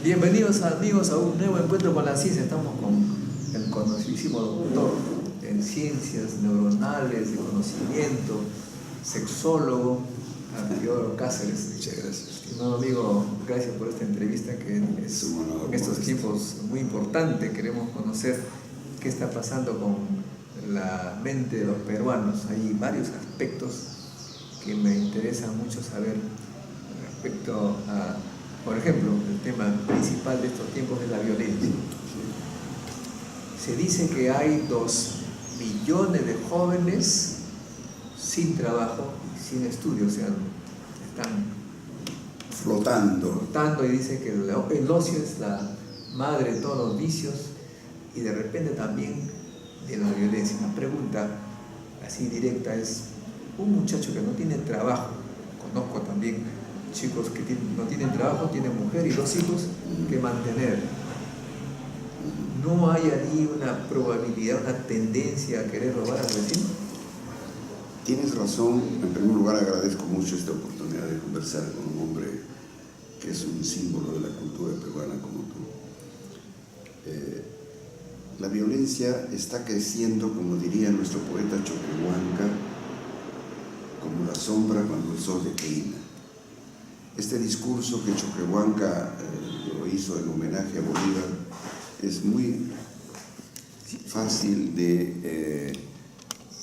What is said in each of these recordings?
Bienvenidos amigos a un nuevo encuentro con la ciencia. Estamos con el conocidísimo doctor en ciencias neuronales, de conocimiento, sexólogo, Teodoro Cáceres. Muchas gracias. Estimado amigo, gracias por esta entrevista que es en estos tiempos muy importante. Queremos conocer qué está pasando con la mente de los peruanos. Hay varios aspectos que me interesa mucho saber respecto a, por ejemplo, el tema principal de estos tiempos es la violencia. Se dice que hay 2 millones de jóvenes sin trabajo y sin estudio, o sea, están flotando. Y dice que el ocio es la madre de todos los vicios y de repente también de la violencia. Una pregunta así directa es, un muchacho que no tiene trabajo, conozco también chicos que no tienen trabajo, tienen mujer y 2 hijos que mantener. ¿No hay ahí una probabilidad, una tendencia a querer robar al vecino? Tienes razón. En primer lugar, agradezco mucho esta oportunidad de conversar con un hombre que es un símbolo de la cultura peruana como tú. La violencia está creciendo, como diría nuestro poeta Choquehuanca, como la sombra cuando el sol declina. Este discurso que Choquehuanca lo hizo en homenaje a Bolívar es muy fácil de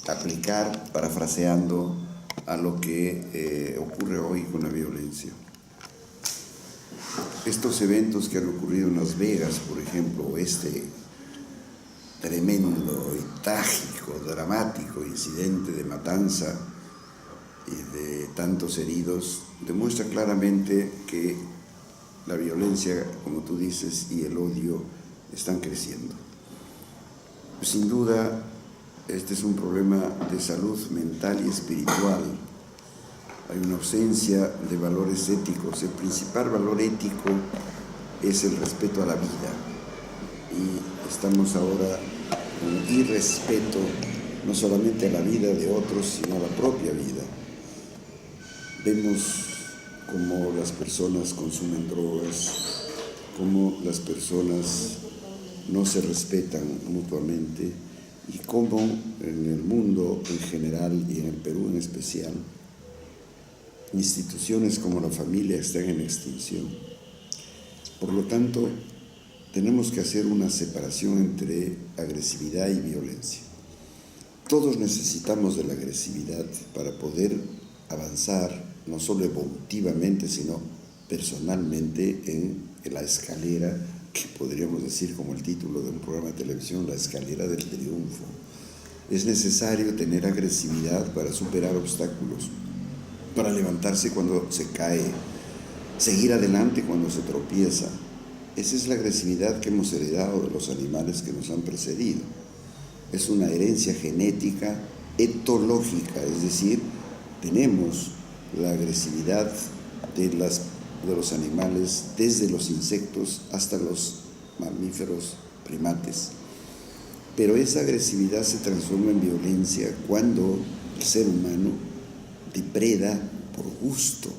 aplicar, parafraseando, a lo que ocurre hoy con la violencia. Estos eventos que han ocurrido en Las Vegas, por ejemplo, este tremendo y trágico, dramático incidente de matanza y de tantos heridos, demuestra claramente que la violencia, como tú dices, y el odio están creciendo. Sin duda, este es un problema de salud mental y espiritual. Hay una ausencia de valores éticos. El principal valor ético es el respeto a la vida. Y estamos ahora con irrespeto no solamente a la vida de otros, sino a la propia vida. Vemos cómo las personas consumen drogas, cómo las personas no se respetan mutuamente y cómo en el mundo en general y en el Perú en especial, instituciones como la familia están en extinción. Por lo tanto, tenemos que hacer una separación entre agresividad y violencia. Todos necesitamos de la agresividad para poder avanzar, no solo evolutivamente, sino personalmente en la escalera, que podríamos decir como el título de un programa de televisión, la escalera del triunfo. Es necesario tener agresividad para superar obstáculos, para levantarse cuando se cae, seguir adelante cuando se tropieza. Esa es la agresividad que hemos heredado de los animales que nos han precedido. Es una herencia genética, etológica, es decir, tenemos la agresividad de los animales, desde los insectos hasta los mamíferos primates. Pero esa agresividad se transforma en violencia cuando el ser humano depreda por gusto,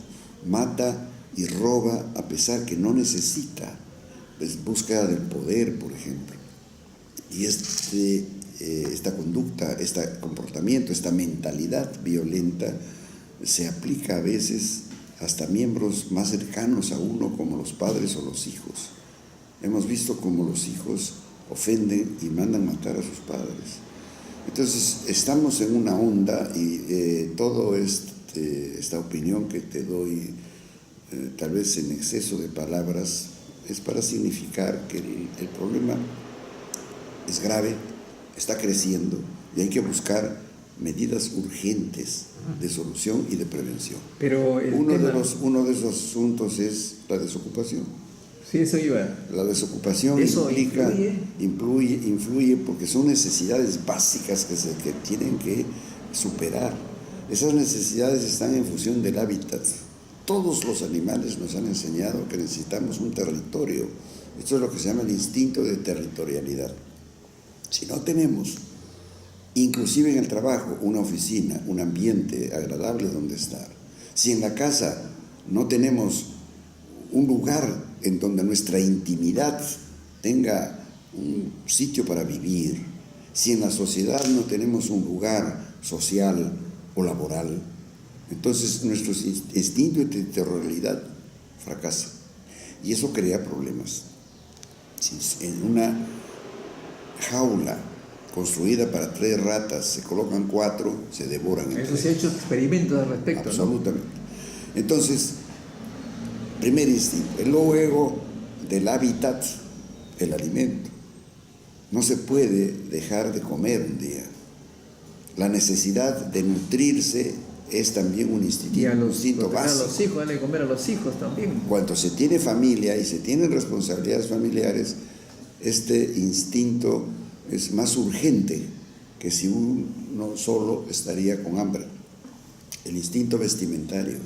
mata y roba a pesar que no necesita, pues búsqueda del poder, por ejemplo. Y esta conducta, este comportamiento, esta mentalidad violenta se aplica a veces hasta miembros más cercanos a uno, como los padres o los hijos. Hemos visto cómo los hijos ofenden y mandan matar a sus padres. Entonces, estamos en una onda y toda esta opinión que te doy, tal vez en exceso de palabras, es para significar que el problema es grave, está creciendo y hay que buscar medidas urgentes de solución y de prevención. Pero uno de esos asuntos es la desocupación. Sí, eso iba. La desocupación influye porque son necesidades básicas que tienen que superar. Esas necesidades están en función del hábitat. Todos los animales nos han enseñado que necesitamos un territorio. Esto es lo que se llama el instinto de territorialidad. Si no tenemos, inclusive en el trabajo, una oficina, un ambiente agradable donde estar, si en la casa no tenemos un lugar en donde nuestra intimidad tenga un sitio para vivir, si en la sociedad no tenemos un lugar social o laboral, entonces nuestro instinto de territorialidad fracasa. Y eso crea problemas. Si en una jaula construida para 3 ratas se colocan 4, se devoran. Eso se ha hecho experimentos al respecto. Absolutamente. ¿No? Entonces, primer instinto. Luego del hábitat, el alimento. No se puede dejar de comer un día. La necesidad de nutrirse es también un instinto, instinto básico. A los hijos, de comer a los hijos también. Cuando se tiene familia y se tienen responsabilidades familiares, este instinto es más urgente que si uno solo estaría con hambre. El instinto vestimentario.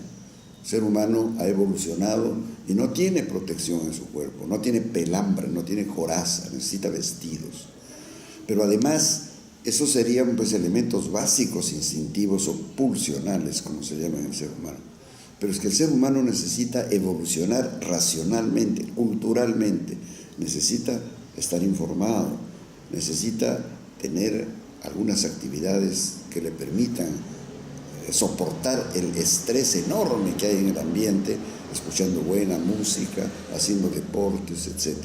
El ser humano ha evolucionado y no tiene protección en su cuerpo, no tiene pelambre, no tiene coraza, necesita vestidos. Pero además, esos serían pues elementos básicos, instintivos o pulsionales, como se llama en el ser humano. Pero es que el ser humano necesita evolucionar racionalmente, culturalmente, necesita estar informado, necesita tener algunas actividades que le permitan soportar el estrés enorme que hay en el ambiente, escuchando buena música, haciendo deportes, etc.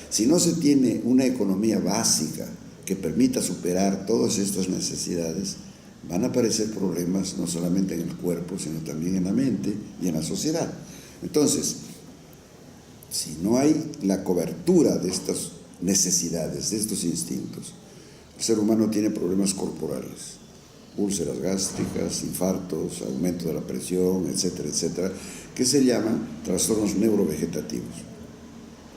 Si no se tiene una economía básica que permita superar todas estas necesidades, van a aparecer problemas no solamente en el cuerpo, sino también en la mente y en la sociedad. Entonces, si no hay la cobertura de estas necesidades, de estos instintos, el ser humano tiene problemas corporales, úlceras gástricas, infartos, aumento de la presión, etcétera, etcétera, que se llaman trastornos neurovegetativos.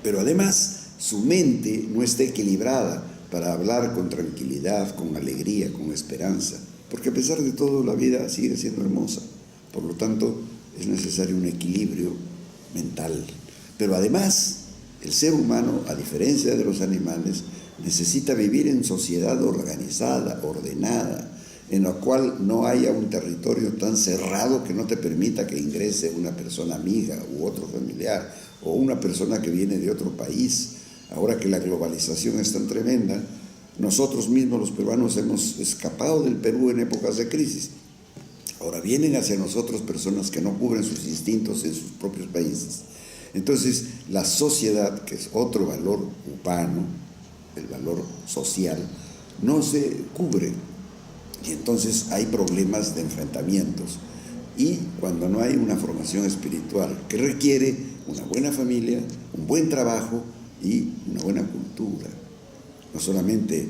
Pero además, su mente no está equilibrada para hablar con tranquilidad, con alegría, con esperanza, porque a pesar de todo la vida sigue siendo hermosa. Por lo tanto, es necesario un equilibrio mental. Pero además, el ser humano, a diferencia de los animales, necesita vivir en sociedad organizada, ordenada, en la cual no haya un territorio tan cerrado que no te permita que ingrese una persona amiga u otro familiar o una persona que viene de otro país. Ahora que la globalización es tan tremenda, nosotros mismos los peruanos hemos escapado del Perú en épocas de crisis. Ahora vienen hacia nosotros personas que no cubren sus instintos en sus propios países. Entonces, la sociedad, que es otro valor humano, el valor social, no se cubre. Y entonces hay problemas de enfrentamientos. Y cuando no hay una formación espiritual que requiere una buena familia, un buen trabajo y una buena cultura. No solamente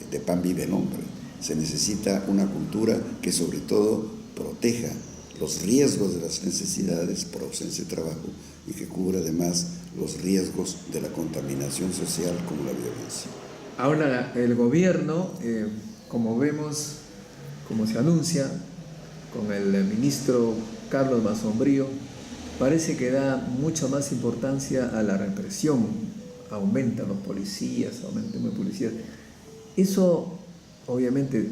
de pan vive el hombre, se necesita una cultura que sobre todo proteja los riesgos de las necesidades por ausencia de trabajo y que cubra además los riesgos de la contaminación social como la violencia. Ahora el gobierno, como vemos, como se anuncia con el ministro Carlos Masombrío, parece que da mucha más importancia a la represión, aumenta los policías, aumenta los policías. Eso obviamente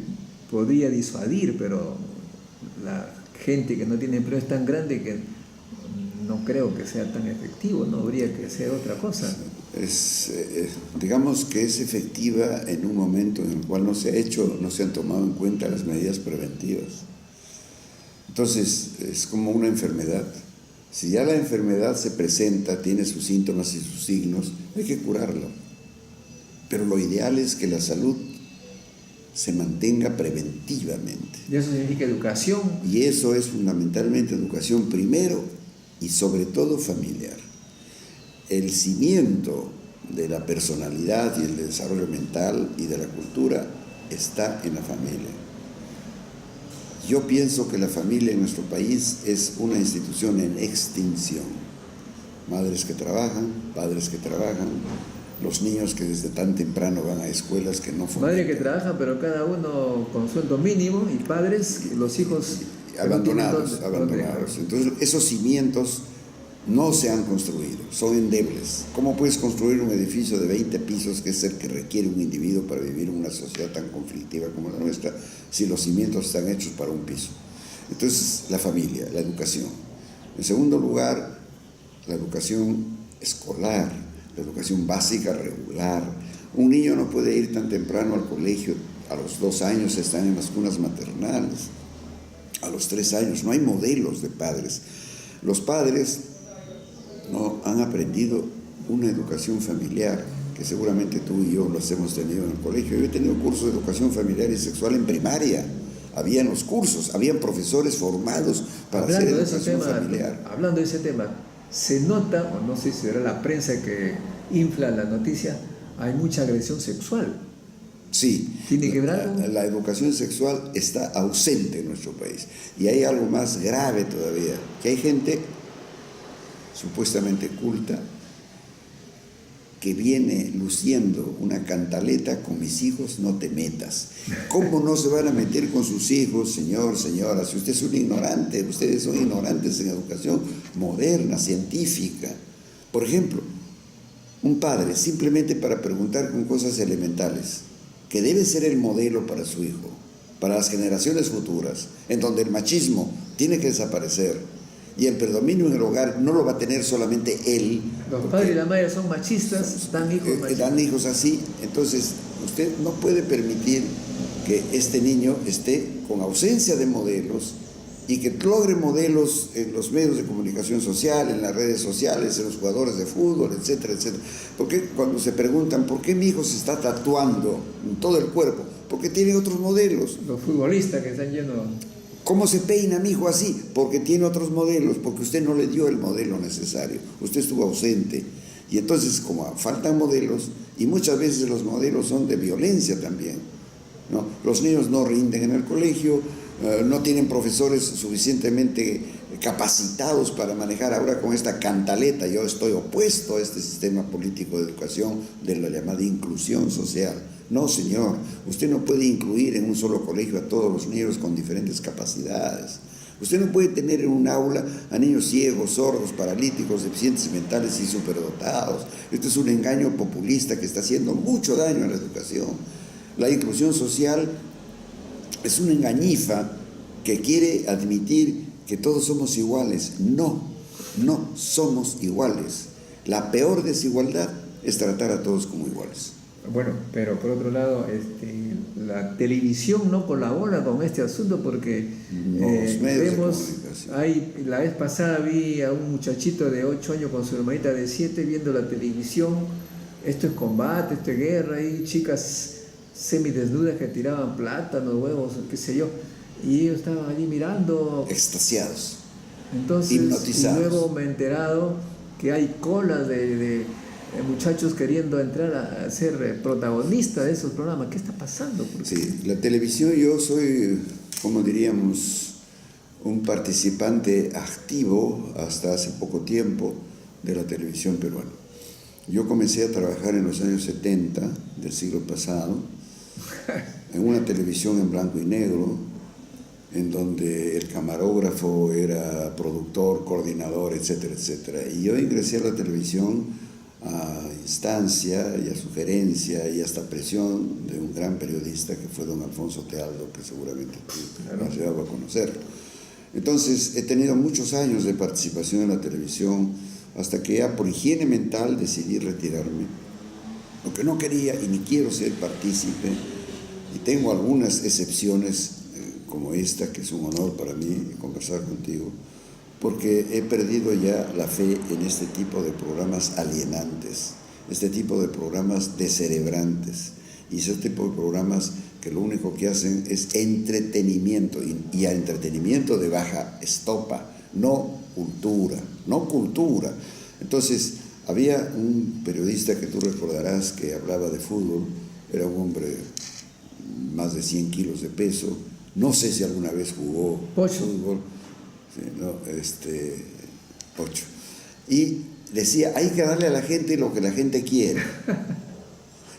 podría disuadir, pero la gente que no tiene empleo es tan grande que no creo que sea tan efectivo, no habría que hacer otra cosa. Digamos que es efectiva en un momento en el cual no se han tomado en cuenta las medidas preventivas. Entonces, es como una enfermedad. Si ya la enfermedad se presenta, tiene sus síntomas y sus signos, hay que curarlo. Pero lo ideal es que la salud se mantenga preventivamente. Y eso significa educación. Y eso es fundamentalmente educación primero y sobre todo familiar. El cimiento de la personalidad y el desarrollo mental y de la cultura está en la familia. Yo pienso que la familia en nuestro país es una institución en extinción. Madres que trabajan, padres que trabajan, los niños que desde tan temprano van a escuelas que no fomentan. Madres que trabajan, pero cada uno con sueldo mínimo, y padres, los hijos abandonados. Entonces, esos cimientos no se han construido, son endebles. ¿Cómo puedes construir un edificio de 20 pisos, que es el que requiere un individuo para vivir en una sociedad tan conflictiva como la nuestra, si los cimientos están hechos para un piso? Entonces, la familia, la educación. En segundo lugar, la educación escolar, la educación básica regular. Un niño no puede ir tan temprano al colegio, a los 2 años están en las cunas maternales, a los 3 años, no hay modelos de padres. Los padres no han aprendido una educación familiar, que seguramente tú y yo los hemos tenido en el colegio. Yo he tenido cursos de educación familiar y sexual en primaria. Habían los cursos, habían profesores formados para hacer educación familiar. Hablando de ese tema, se nota, o no sé si era la prensa que infla la noticia, hay mucha agresión sexual. Sí, ¿Tiene que ver algo? La educación sexual está ausente en nuestro país. Y hay algo más grave todavía, que hay gente supuestamente culta que viene luciendo una cantaleta: con mis hijos no te metas. ¿Cómo no se van a meter con sus hijos, señor, señora? Si usted es un ignorante, ustedes son ignorantes en educación moderna, científica. Por ejemplo, un padre, simplemente para preguntar con cosas elementales, que debe ser el modelo para su hijo, para las generaciones futuras, en donde el machismo tiene que desaparecer y el predominio en el hogar no lo va a tener solamente él. Los padres y la madre son machistas, dan hijos machistas. Dan hijos así. Entonces, usted no puede permitir que este niño esté con ausencia de modelos y que logre modelos en los medios de comunicación social, en las redes sociales, en los jugadores de fútbol, etcétera, etcétera. Porque cuando se preguntan por qué mi hijo se está tatuando en todo el cuerpo, porque tiene otros modelos. Los futbolistas que están llenos. ¿Cómo se peina mi hijo así? Porque tiene otros modelos, porque usted no le dio el modelo necesario, usted estuvo ausente. Y entonces, como faltan modelos, y muchas veces los modelos son de violencia también, ¿no? Los niños no rinden en el colegio, no tienen profesores suficientemente capacitados para manejar. Ahora con esta cantaleta, yo estoy opuesto a este sistema político de educación de la llamada inclusión social. No, señor, usted no puede incluir en un solo colegio a todos los niños con diferentes capacidades. Usted no puede tener en un aula a niños ciegos, sordos, paralíticos, deficientes mentales y superdotados. Esto es un engaño populista que está haciendo mucho daño a la educación. La inclusión social es una engañifa que quiere admitir que todos somos iguales. No, no somos iguales. La peor desigualdad es tratar a todos como iguales. Bueno, pero por otro lado, la televisión no colabora con este asunto porque vemos, la vez pasada vi a un muchachito de 8 años con su hermanita de 7 viendo la televisión. Esto es combate, esto es guerra, hay chicas semidesnudas que tiraban plátanos, huevos, qué sé yo, y ellos estaban allí mirando, extasiados, entonces, hipnotizados. Y luego me he enterado que hay colas de muchachos queriendo entrar a ser protagonistas de esos programas. ¿Qué está pasando? Sí, la televisión, yo soy, como diríamos, un participante activo hasta hace poco tiempo de la televisión peruana. Yo comencé a trabajar en los años 70 del siglo pasado en una televisión en blanco y negro, en donde el camarógrafo era productor, coordinador, etcétera, etcétera. Y yo ingresé a la televisión a instancia y a sugerencia y hasta presión de un gran periodista que fue don Alfonso Tealdo, que seguramente tú has llegado a conocerlo. Entonces, he tenido muchos años de participación en la televisión, hasta que ya por higiene mental decidí retirarme, porque no quería y ni quiero ser partícipe, y tengo algunas excepciones como esta, que es un honor para mí conversar contigo, porque he perdido ya la fe en este tipo de programas alienantes, este tipo de programas descerebrantes, y ese tipo de programas que lo único que hacen es entretenimiento, y a entretenimiento de baja estopa, no cultura. Entonces, había un periodista que tú recordarás que hablaba de fútbol, era un hombre más de 100 kilos de peso, no sé si alguna vez jugó fútbol, sí, no, Pocho, y decía, hay que darle a la gente lo que la gente quiere.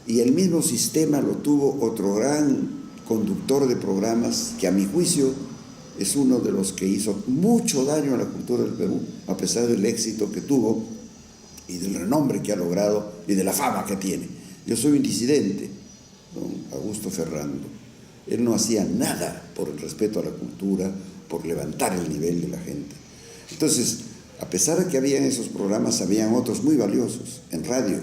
Y el mismo sistema lo tuvo otro gran conductor de programas que a mi juicio es uno de los que hizo mucho daño a la cultura del Perú, a pesar del éxito que tuvo y del renombre que ha logrado y de la fama que tiene. Yo soy un disidente, don Augusto Ferrando. Él no hacía nada por el respeto a la cultura, por levantar el nivel de la gente. Entonces, A pesar de que habían esos programas, habían otros muy valiosos en radio,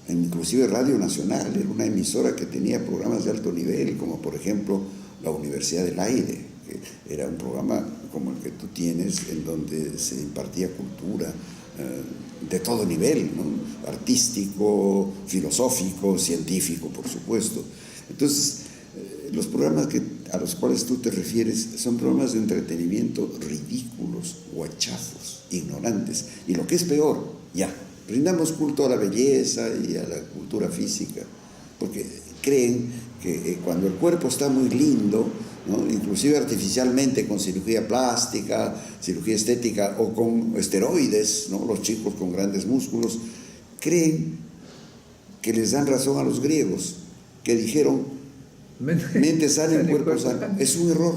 inclusive Radio Nacional, era una emisora que tenía programas de alto nivel, como por ejemplo la Universidad del Aire, que era un programa como el que tú tienes, en donde se impartía cultura de todo nivel, ¿no? Artístico, filosófico, científico, por supuesto. Entonces, los programas a los cuales tú te refieres son programas de entretenimiento ridículos, guachafos, ignorantes. Y lo que es peor, ya, rindamos culto a la belleza y a la cultura física, porque creen que cuando el cuerpo está muy lindo, ¿no? Inclusive artificialmente con cirugía plástica, cirugía estética o con esteroides, ¿no? Los chicos con grandes músculos, creen que les dan razón a los griegos, que dijeron mente sana y cuerpo sano. Es un error,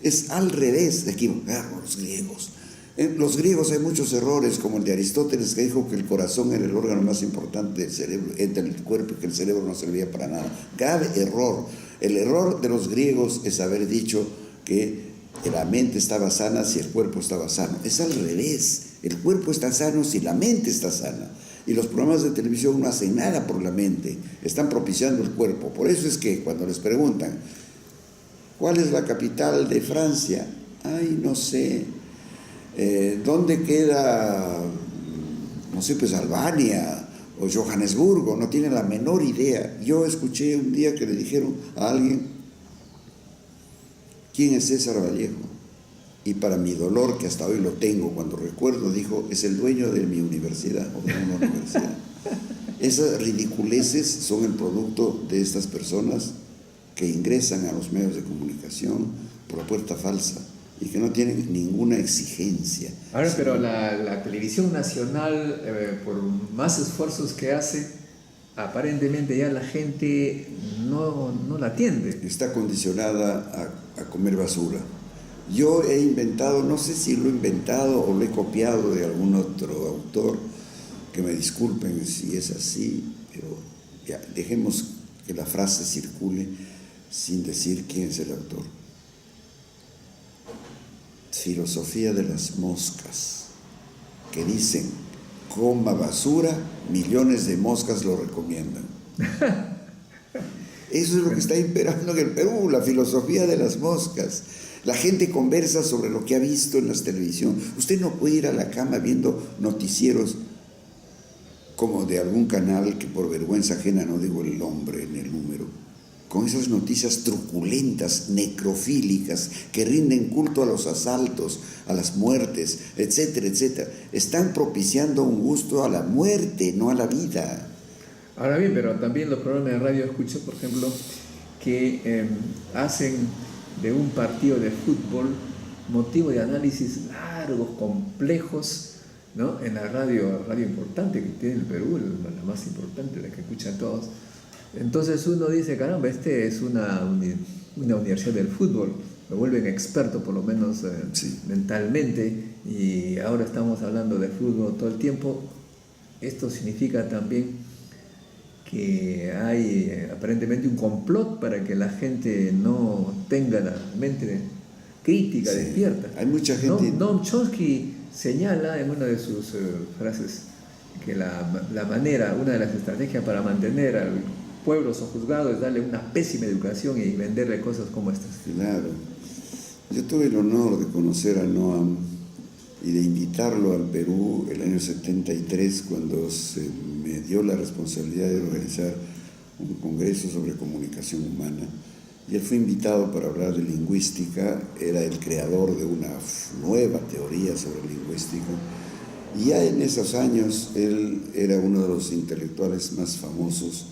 es al revés de equivocarnos los griegos. En los griegos hay muchos errores, como el de Aristóteles, que dijo que el corazón era el órgano más importante del cerebro, del cuerpo, y que el cerebro no servía para nada. Grave error. El error de los griegos es haber dicho que la mente estaba sana si el cuerpo estaba sano. Es al revés. El cuerpo está sano si la mente está sana. Y los programas de televisión no hacen nada por la mente, están propiciando el cuerpo. Por eso es que cuando les preguntan, ¿cuál es la capital de Francia? Ay, no sé. ¿Dónde queda, no sé, pues Albania o Johannesburgo? No tienen la menor idea. Yo escuché un día que le dijeron a alguien, ¿quién es César Vallejo? Y para mi dolor, que hasta hoy lo tengo, cuando recuerdo, dijo, es el dueño de mi universidad o de una universidad. Esas ridiculeces son el producto de estas personas que ingresan a los medios de comunicación por la puerta falsa y que no tienen ninguna exigencia. Ahora, pero la televisión nacional, por más esfuerzos que hace, aparentemente ya la gente no la atiende. Está condicionada a comer basura. Yo he inventado, no sé si lo he inventado o lo he copiado de algún otro autor, que me disculpen si es así, pero ya, dejemos que la frase circule sin decir quién es el autor. Filosofía de las moscas, que dicen, coma basura, millones de moscas lo recomiendan. Eso es lo que está imperando en el Perú, la filosofía de las moscas. La gente conversa sobre lo que ha visto en la televisión. Usted no puede ir a la cama viendo noticieros como de algún canal que por vergüenza ajena, no digo el nombre en el número, con esas noticias truculentas, necrofílicas, que rinden culto a los asaltos, a las muertes, etcétera, etcétera. Están propiciando un gusto a la muerte, no a la vida. Ahora bien, pero también los programas de radio escucho, por ejemplo, que hacen de un partido de fútbol motivo de análisis largos, complejos, ¿no? En la radio importante que tiene el Perú, la más importante, la que escuchan todos. Entonces uno dice, caramba, este es una universidad del fútbol, me vuelven experto por lo menos sí, mentalmente, y ahora estamos hablando de fútbol todo el tiempo. Esto significa también que hay aparentemente un complot para que la gente no tenga la mente crítica, sí, despierta. Hay mucha gente... Noam Chomsky señala en una de sus frases que la manera, una de las estrategias para mantener al pueblo sojuzgado es darle una pésima educación y venderle cosas como estas. Claro. Yo tuve el honor de conocer a Noam y de invitarlo al Perú el año 73, cuando se me dio la responsabilidad de organizar un congreso sobre comunicación humana. Y él fue invitado para hablar de lingüística, era el creador de una nueva teoría sobre lingüística. Y ya en esos años él era uno de los intelectuales más famosos,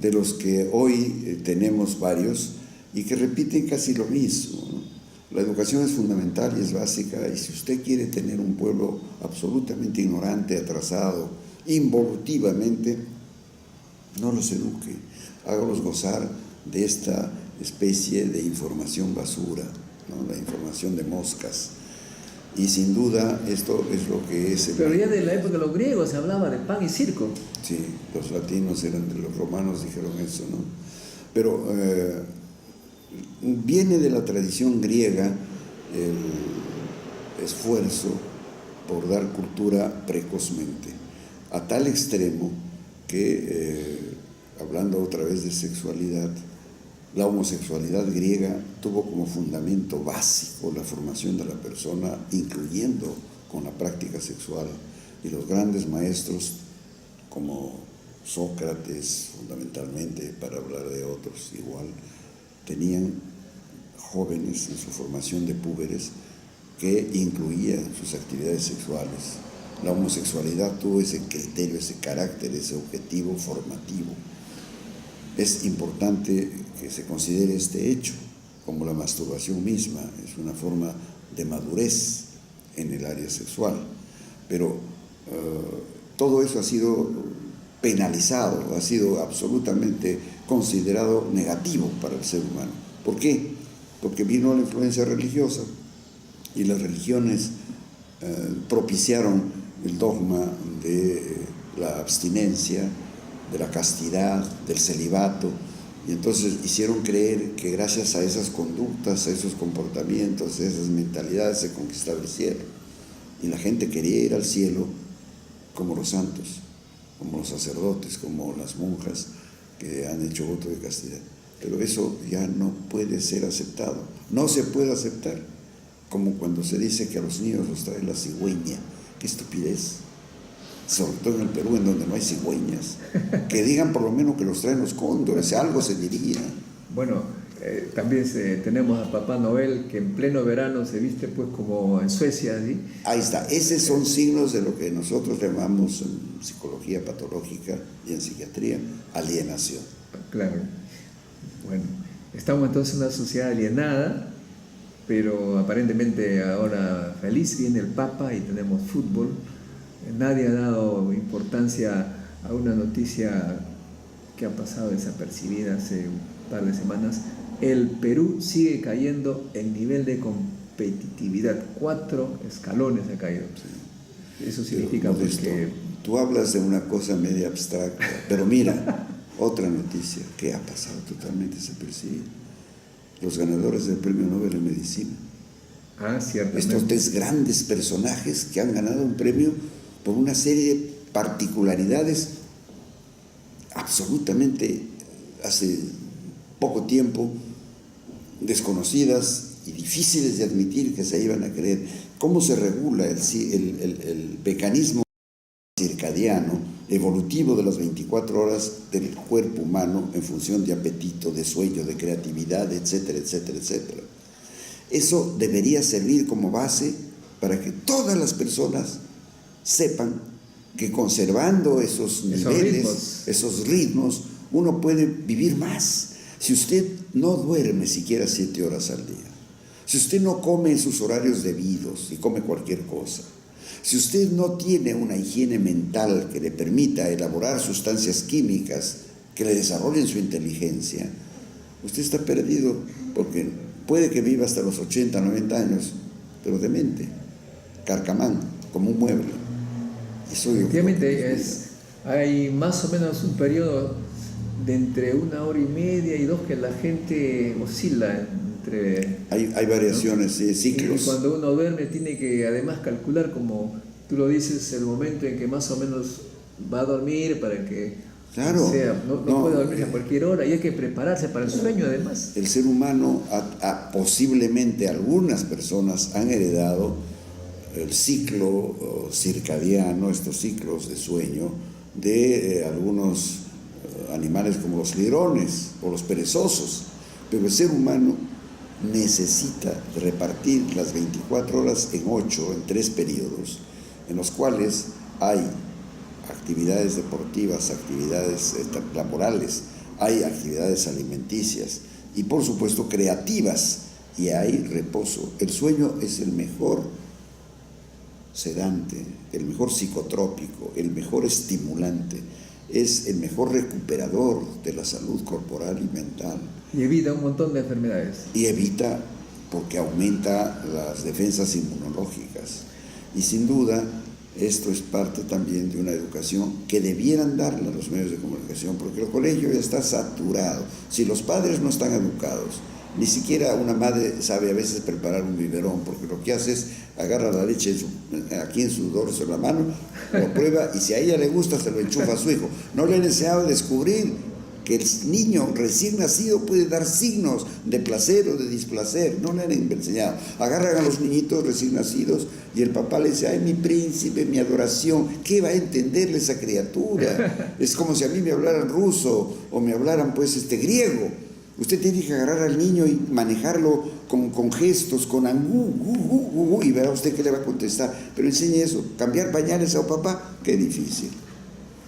de los que hoy tenemos varios y que repiten casi lo mismo, ¿no? La educación es fundamental y es básica, y si usted quiere tener un pueblo absolutamente ignorante, atrasado, involutivamente, no los eduque, hágalos gozar de esta especie de información basura, ¿no? La información de moscas. Y sin duda esto es lo que es... Pero ya de la época de los griegos se hablaba de pan y circo. Sí, los latinos eran de los romanos, dijeron eso, ¿no? Pero viene de la tradición griega el esfuerzo por dar cultura precozmente, a tal extremo que, hablando otra vez de sexualidad, la homosexualidad griega tuvo como fundamento básico la formación de la persona, incluyendo con la práctica sexual, y los grandes maestros como Sócrates, fundamentalmente, para hablar de otros igual, tenían jóvenes en su formación de púberes que incluía sus actividades sexuales. La homosexualidad tuvo ese criterio, ese carácter, ese objetivo formativo. Es importante que se considere este hecho, como la masturbación misma, es una forma de madurez en el área sexual. Pero todo eso ha sido penalizado, ha sido absolutamente considerado negativo para el ser humano. ¿Por qué? Porque vino la influencia religiosa y las religiones propiciaron el dogma de la abstinencia, de la castidad, del celibato, y entonces hicieron creer que gracias a esas conductas, a esos comportamientos, a esas mentalidades se conquistaba el cielo. Y la gente quería ir al cielo como los santos, como los sacerdotes, como las monjas que han hecho voto de castidad. Pero eso ya no puede ser aceptado, no se puede aceptar, como cuando se dice que a los niños los trae la cigüeña. ¡Qué estupidez! Sobre todo en el Perú, en donde no hay cigüeñas, que digan por lo menos que los traen los cóndores, algo se diría. Bueno, también tenemos a Papá Noel, que en pleno verano se viste pues como en Suecia, ¿sí? Ahí está, esos son signos de lo que nosotros llamamos en psicología patológica y en psiquiatría, alienación. Claro. Bueno, estamos entonces en una sociedad alienada, pero aparentemente ahora feliz, viene el Papa y tenemos fútbol. Nadie ha dado importancia a una noticia que ha pasado desapercibida hace un par de semanas. El Perú sigue cayendo en nivel de competitividad. 4 escalones ha caído. Eso significa que... Tú hablas de una cosa media abstracta, pero mira, otra noticia que ha pasado totalmente desapercibida. Los ganadores del Premio Nobel de Medicina. Ah, cierto. Estos 3 grandes personajes que han ganado un premio por una serie de particularidades absolutamente hace poco tiempo desconocidas y difíciles de admitir que se iban a creer. ¿Cómo se regula el mecanismo circadiano evolutivo de las 24 horas del cuerpo humano en función de apetito, de sueño, de creatividad, etcétera, etcétera, etcétera? Eso debería servir como base para que todas las personas sepan que conservando esos niveles, esos ritmos, uno puede vivir más. Si usted no duerme siquiera 7 horas al día, si usted no come en sus horarios debidos y come cualquier cosa, si usted no tiene una higiene mental que le permita elaborar sustancias químicas que le desarrollen su inteligencia, usted está perdido, porque puede que viva hasta los 80, 90 años, pero demente, carcamán, como un mueble. Efectivamente, hay más o menos un periodo de entre 1 hora y media y 2 que la gente oscila entre... Hay variaciones, ¿no? Ciclos. Y cuando uno duerme tiene que además calcular, como tú lo dices, el momento en que más o menos va a dormir para que claro, no puede dormir a cualquier hora, y hay que prepararse para el sueño además. El ser humano, posiblemente algunas personas han heredado el ciclo circadiano, estos ciclos de sueño de algunos animales como los lirones o los perezosos, pero el ser humano necesita repartir las 24 horas en 8, en 3 periodos, en los cuales hay actividades deportivas, actividades laborales, hay actividades alimenticias y por supuesto creativas, y hay reposo. El sueño es el mejor sedante, el mejor psicotrópico, el mejor estimulante, es el mejor recuperador de la salud corporal y mental. Y evita un montón de enfermedades. Y evita porque aumenta las defensas inmunológicas. Y sin duda, esto es parte también de una educación que debieran darle a los medios de comunicación, porque el colegio ya está saturado. Si los padres no están educados Ni siquiera una madre sabe a veces preparar un biberón, porque lo que hace es agarra la leche aquí en su dorso de la mano, lo prueba y si a ella le gusta se lo enchufa a su hijo. No le han enseñado a descubrir que el niño recién nacido puede dar signos de placer o de displacer. No le han enseñado. Agarran a los niñitos recién nacidos y el papá le dice: ay, mi príncipe, mi adoración. ¿Qué va a entenderle esa criatura? Es como si a mí me hablaran ruso o me hablaran griego. Usted tiene que agarrar al niño y manejarlo con gestos, con angú, y verá usted qué le va a contestar. Pero enseñe eso. Cambiar pañales a papá, qué difícil.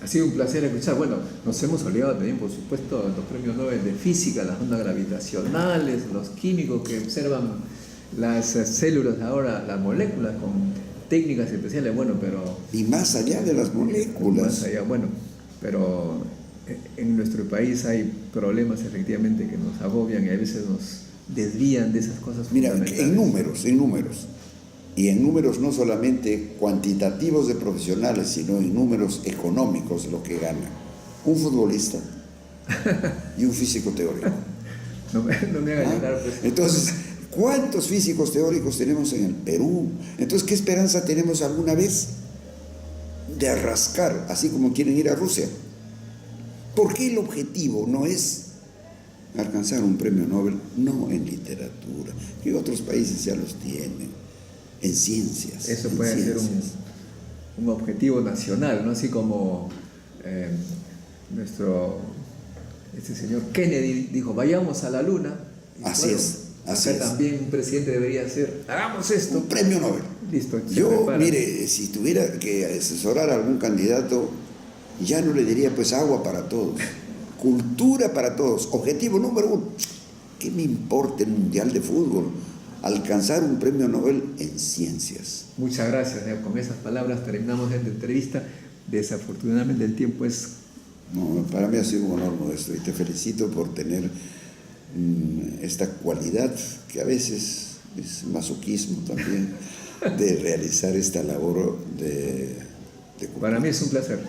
Ha sido un placer escuchar. Bueno, nos hemos olvidado también, por supuesto, los premios Nobel de Física, las ondas gravitacionales, los químicos que observan las células ahora, las moléculas con técnicas especiales, bueno, pero... Y más allá de las moléculas. Más allá, bueno, pero en nuestro país hay problemas efectivamente que nos agobian y a veces nos desvían de esas cosas fundamentales. Mira, en números. Y en números no solamente cuantitativos de profesionales, sino en números económicos, lo que gana un futbolista y un físico teórico. No me haga llorar, pues. Entonces, ¿cuántos físicos teóricos tenemos en el Perú? Entonces, ¿qué esperanza tenemos alguna vez de arrascar, así como quieren ir a Rusia? ¿Por qué el objetivo no es alcanzar un premio Nobel? No en literatura, que otros países ya los tienen. En ciencias. Eso puede ser un objetivo nacional, ¿no? Así como este señor Kennedy dijo: vayamos a la luna. Así es. También un presidente debería hacer: hagamos esto. Un premio Nobel. Listo. Yo, mire, si tuviera que asesorar a algún candidato, ya no le diría pues agua para todos, cultura para todos. Objetivo número 1. ¿Qué me importa el Mundial de Fútbol? Alcanzar un premio Nobel en ciencias. Muchas gracias. Con esas palabras terminamos esta entrevista. Desafortunadamente el tiempo es... No, para mí ha sido un honor, Modesto, y te felicito por tener esta cualidad, que a veces es masoquismo también, de realizar esta labor de Para mí es un placer.